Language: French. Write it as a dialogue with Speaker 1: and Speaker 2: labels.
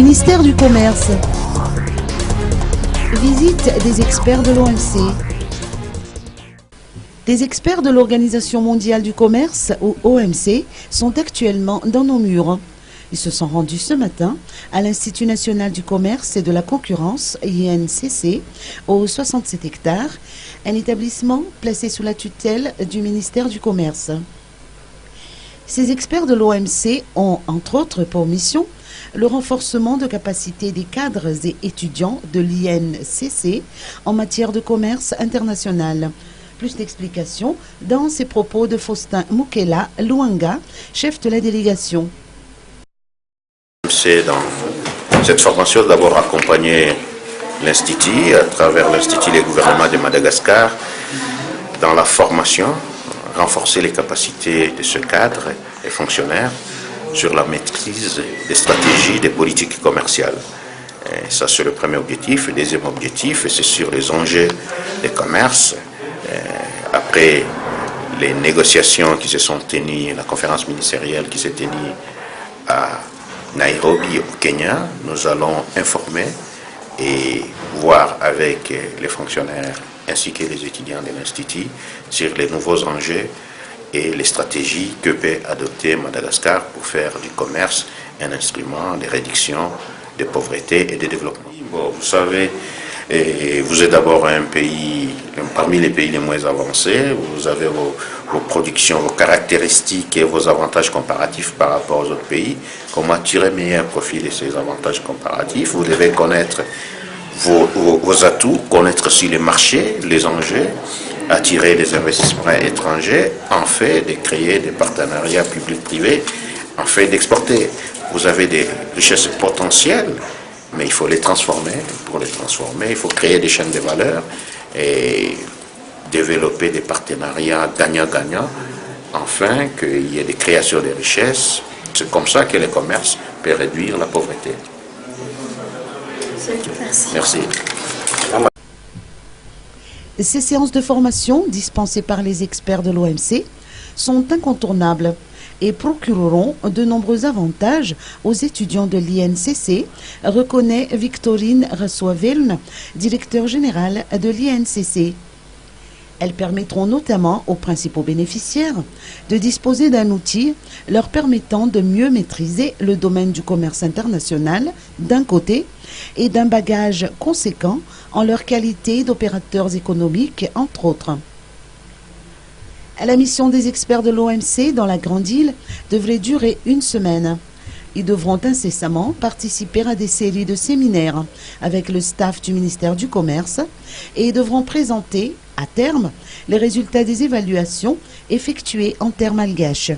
Speaker 1: Ministère du Commerce. Visite des experts de l'OMC. Des experts de l'Organisation mondiale du commerce, ou OMC, sont actuellement dans nos murs. Ils se sont rendus ce matin à l'Institut national du commerce et de la concurrence, INCC, aux 67 hectares, un établissement placé sous la tutelle du ministère du Commerce. Ces experts de l'OMC ont, entre autres, pour mission le renforcement de capacité des cadres et étudiants de l'INCC en matière de commerce international. Plus d'explications dans ces propos de Faustin Mukela Luanga, chef de la délégation.
Speaker 2: C'est dans cette formation d'abord accompagner l'Institut, à travers l'Institut et le gouvernement de Madagascar, dans la formation, renforcer les capacités de ce cadre et fonctionnaires sur la maîtrise des stratégies, des politiques commerciales. Et ça, c'est le premier objectif. Le deuxième objectif, c'est sur les enjeux des commerces. Après les négociations qui se sont tenues, la conférence ministérielle qui s'est tenue à Nairobi, au Kenya, nous allons informer et voir avec les fonctionnaires ainsi que les étudiants de l'Institut sur les nouveaux enjeux et les stratégies que peut adopter Madagascar pour faire du commerce un instrument de réduction de pauvreté et de développement. Bon, vous savez, vous êtes d'abord un pays, parmi les pays les moins avancés, vous avez vos productions, vos caractéristiques et vos avantages comparatifs par rapport aux autres pays. Comment tirer meilleur profit de ces avantages comparatifs? Vous devez connaître vos atouts, connaître aussi les marchés, les enjeux, attirer des investissements étrangers, en fait de créer des partenariats publics-privés, en fait d'exporter. Vous avez des richesses potentielles, mais il faut les transformer. Pour les transformer, il faut créer des chaînes de valeur et développer des partenariats gagnant-gagnant, afin qu'il y ait des créations de richesses. C'est comme ça que le commerce peut réduire la pauvreté. Merci.
Speaker 1: Ces séances de formation dispensées par les experts de l'OMC sont incontournables et procureront de nombreux avantages aux étudiants de l'INCC, reconnaît Victorine Rassoaveln, directeur général de l'INCC. Elles permettront notamment aux principaux bénéficiaires de disposer d'un outil leur permettant de mieux maîtriser le domaine du commerce international d'un côté et d'un bagage conséquent en leur qualité d'opérateurs économiques, entre autres. La mission des experts de l'OMC dans la Grande Île devrait durer une semaine. Ils devront incessamment participer à des séries de séminaires avec le staff du ministère du Commerce et devront présenter, à terme, les résultats des évaluations effectuées en terres malgaches.